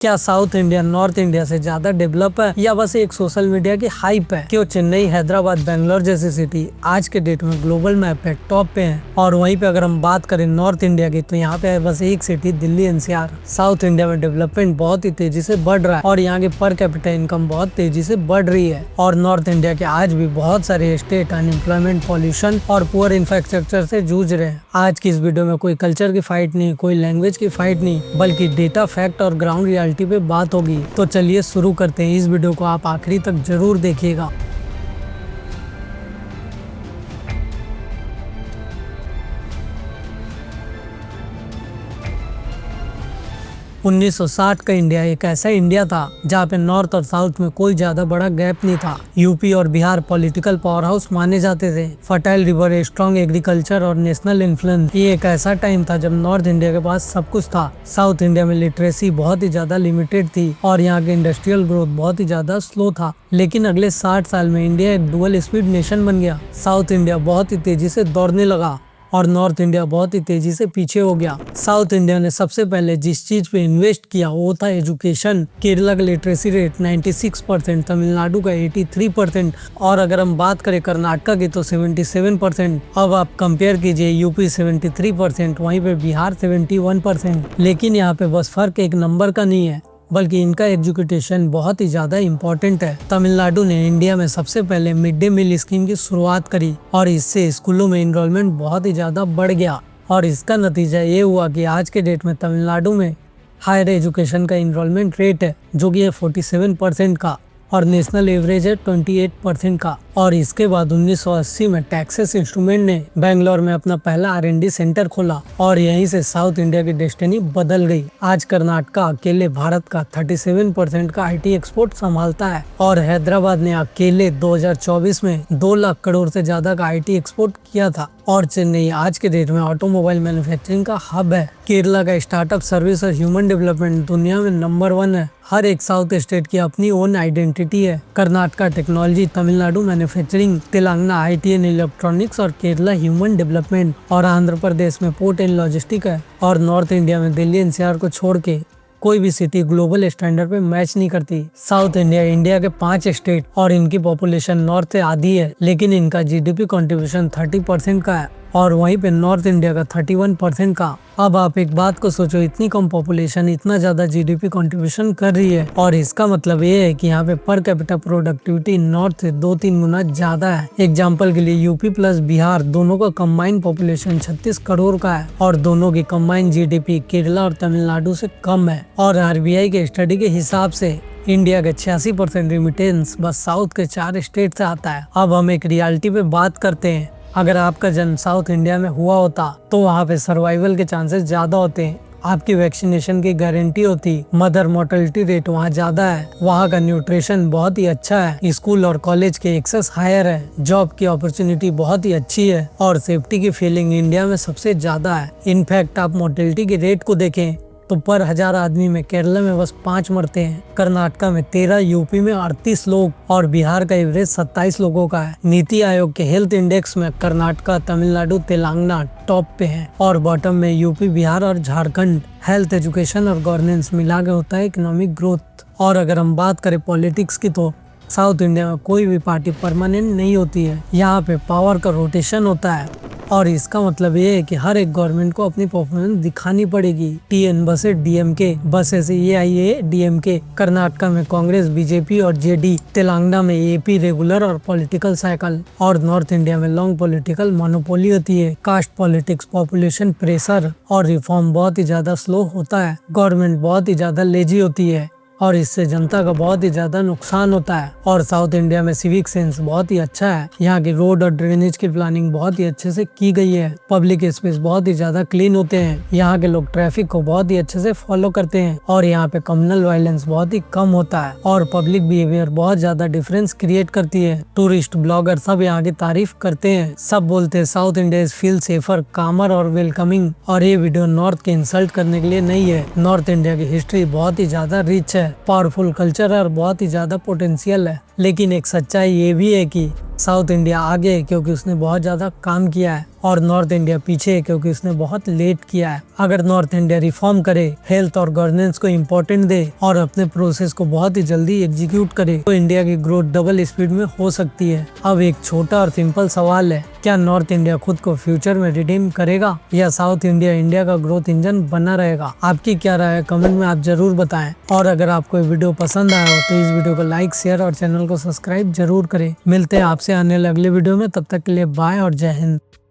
क्या south India north India से ज्यादा डेवलप है या बस एक सोशल मीडिया की हाइप है? क्यों चेन्नई, हैदराबाद, बेंगलोर जैसी सिटी आज के डेट में ग्लोबल मैप पे टॉप पे है? और वहीं पे अगर हम बात करें नॉर्थ इंडिया की, तो यहाँ पे बस एक city Delhi NCR. South India में डेवलपमेंट बहुत ही तेजी से बढ़ रहा है और यहाँ की पर कैपिटा इनकम बहुत तेजी से बढ़ रही है। और नॉर्थ इंडिया के आज भी बहुत सारे स्टेट अनएम्प्लॉयमेंट, पॉल्यूशन और पुअर इंफ्रास्ट्रक्चर से जूझ रहे हैं। आज की इस वीडियो में कोई कल्चर की फाइट नहीं, कोई लैंग्वेज की फाइट नहीं, बल्कि डेटा, फैक्ट और ग्राउंड रियलिटी पे बात होगी। तो चलिए शुरू करते हैं। इस वीडियो को आप आखिरी तक जरूर देखिएगा। 1960 का इंडिया एक ऐसा इंडिया था जहाँ पे नॉर्थ और साउथ में कोई ज्यादा बड़ा गैप नहीं था। यूपी और बिहार पॉलिटिकल पावर हाउस माने जाते थे। फर्टाइल रिवर, स्ट्रॉन्ग एग्रीकल्चर और नेशनल इन्फ्लुएंस। ये एक ऐसा टाइम था जब नॉर्थ इंडिया के पास सब कुछ था। साउथ इंडिया में लिटरेसी बहुत ही ज्यादा लिमिटेड थी और यहाँ के इंडस्ट्रियल ग्रोथ बहुत ही ज्यादा स्लो था। लेकिन अगले 60 साल में इंडिया एक डुअल स्पीड नेशन बन गया। साउथ इंडिया बहुत ही तेजी से दौड़ने लगा और नॉर्थ इंडिया बहुत ही तेजी से पीछे हो गया। साउथ इंडिया ने सबसे पहले जिस चीज पे इन्वेस्ट किया वो था एजुकेशन। केरला का लिटरेसी रेट 96%, तमिलनाडु का 83% और अगर हम बात करें कर्नाटका की तो 77%। अब आप कंपेयर कीजिए, यूपी 73%, वहीं पे बिहार 71%। लेकिन यहाँ पे बस फर्क एक नंबर का नहीं है, बल्कि इनका एजुकेशन बहुत ही ज्यादा इम्पोर्टेंट है। तमिलनाडु ने इंडिया में सबसे पहले मिड डे मील स्कीम की शुरुआत करी और इससे स्कूलों में एनरोलमेंट बहुत ही ज्यादा बढ़ गया। और इसका नतीजा ये हुआ कि आज के डेट में तमिलनाडु में हायर एजुकेशन का एनरोलमेंट रेट है जो कि है 47% का और नेशनल एवरेज है 28% का। और इसके बाद 1980 में टैक्सेस इंस्ट्रूमेंट ने बेंगलोर में अपना पहला R&D सेंटर खोला और यहीं से साउथ इंडिया की डेस्टिनी बदल गई। आज कर्नाटका अकेले भारत का 37% का IT एक्सपोर्ट संभालता है और हैदराबाद ने अकेले 2024 में 2 लाख करोड़ से ज्यादा का IT एक्सपोर्ट किया था। और चेन्नई आज के डेट में ऑटोमोबाइल मैन्युफैक्चरिंग का हब है। केरला का स्टार्टअप सर्विस और ह्यूमन डेवलपमेंट दुनिया में नंबर 1 है। हर एक साउथ स्टेट की अपनी ओन आइडेंटिटी है। Karnataka technology, Tamil Nadu manufacturing, Telangana IT and electronics और केरला ह्यूमन डेवलपमेंट और आंध्र प्रदेश में पोर्ट एंड लॉजिस्टिक है। और नॉर्थ इंडिया में दिल्ली एनसीआर को छोड़ के कोई भी सिटी ग्लोबल स्टैंडर्ड पे मैच नहीं करती। साउथ इंडिया के 5 स्टेट और इनकी पॉपुलेशन नॉर्थ से आधी है, लेकिन इनका GDP कंट्रीब्यूशन 30% का है और वहीं पे नॉर्थ इंडिया का 31% का। अब आप एक बात को सोचो, इतनी कम पॉपुलेशन इतना ज्यादा GDP कंट्रीब्यूशन कर रही है और इसका मतलब ये है कि यहाँ पे पर कैपिटा प्रोडक्टिविटी नॉर्थ से 2-3 गुना ज्यादा है। एग्जाम्पल के लिए यूपी प्लस बिहार दोनों का कंबाइंड पॉपुलेशन 36 करोड़ का है और दोनों की कंबाइंड GDP केरला और तमिलनाडु से कम है। और RBI के स्टडी के हिसाब से इंडिया के 86% रिमिटेंस बस साउथ के 4 स्टेट से आता है। अब हम एक रियलिटी पे बात करते हैं। अगर आपका जन्म साउथ इंडिया में हुआ होता तो वहाँ पे सर्वाइवल के चांसेस ज्यादा होते हैं, आपकी वैक्सीनेशन की गारंटी होती, मदर मोर्टेलिटी रेट वहाँ ज्यादा है, वहाँ का न्यूट्रिशन बहुत ही अच्छा है, स्कूल और कॉलेज के एक्सेस हायर है, जॉब की अपॉर्चुनिटी बहुत ही अच्छी है और सेफ्टी की फीलिंग इंडिया में सबसे ज्यादा है। इनफैक्ट आप मोर्टेलिटी के रेट को देखें तो पर 1000 आदमी में केरला में बस 5 मरते हैं, कर्नाटका में 13, यूपी में 38 लोग और बिहार का एवरेज 27 लोगों का है। नीति आयोग के हेल्थ इंडेक्स में कर्नाटका, तमिलनाडु, तेलंगाना टॉप पे है और बॉटम में यूपी, बिहार और झारखंड। हेल्थ, एजुकेशन और गवर्नेंस मिला के होता है इकोनॉमिक ग्रोथ। और अगर हम बात करें पॉलिटिक्स की तो साउथ इंडिया में कोई भी पार्टी परमानेंट नहीं होती है, यहाँ पे पावर का रोटेशन होता है और इसका मतलब ये है कि हर एक गवर्नमेंट को अपनी परफॉर्मेंस दिखानी पड़ेगी। TN buses DMK, buses AIA DMK, Karnataka में कांग्रेस, BJP और JD, तेलंगाना में AP रेगुलर और पॉलिटिकल साइकिल और नॉर्थ इंडिया में लॉन्ग पॉलिटिकल मोनोपोली होती है। कास्ट पॉलिटिक्स, पॉपुलेशन प्रेशर और रिफॉर्म बहुत ही ज्यादा स्लो होता है। गवर्नमेंट बहुत ही ज्यादा लेजी होती है और इससे जनता का बहुत ही ज्यादा नुकसान होता है। और साउथ इंडिया में सिविक सेंस बहुत ही अच्छा है। यहाँ की रोड और ड्रेनेज की प्लानिंग बहुत ही अच्छे से की गई है। पब्लिक स्पेस बहुत ही ज्यादा क्लीन होते हैं। यहाँ के लोग ट्रैफिक को बहुत ही अच्छे से फॉलो करते हैं और यहाँ पे कम्युनल वायलेंस बहुत ही कम होता है और पब्लिक बिहेवियर बहुत ज्यादा डिफरेंस क्रिएट करती है। टूरिस्ट ब्लॉगर सब यहाँ की तारीफ करते हैं। सब बोलते हैं south India is feel safer, कामर और वेलकमिंग। और ये वीडियो नॉर्थ के इंसल्ट करने के लिए नहीं है। नॉर्थ इंडिया की हिस्ट्री बहुत ही ज्यादा रिच है, पावरफुल कल्चर है और बहुत ही ज्यादा पोटेंशियल है। लेकिन एक सच्चाई ये भी है कि साउथ इंडिया आगे है क्योंकि उसने बहुत ज़्यादा काम किया है और नॉर्थ इंडिया पीछे है क्योंकि उसने बहुत लेट किया है। अगर नॉर्थ इंडिया रिफॉर्म करे, हेल्थ और गवर्नेंस को इम्पोर्टेंट दे और अपने प्रोसेस को बहुत ही जल्दी एग्जीक्यूट करे तो इंडिया की ग्रोथ डबल स्पीड में हो सकती है। अब एक छोटा और सिंपल सवाल है, क्या नॉर्थ इंडिया खुद को फ्यूचर में रिडीम करेगा या साउथ इंडिया इंडिया का ग्रोथ इंजन बना रहेगा? आपकी क्या राय है कमेंट में आप जरूर बताएं। और अगर आपको ये वीडियो पसंद आया हो तो इस वीडियो को लाइक, शेयर और चैनल को सब्सक्राइब जरूर करें। मिलते हैं आपसे आने वाले अगले वीडियो में, तब तक के लिए बाय और जय हिंद।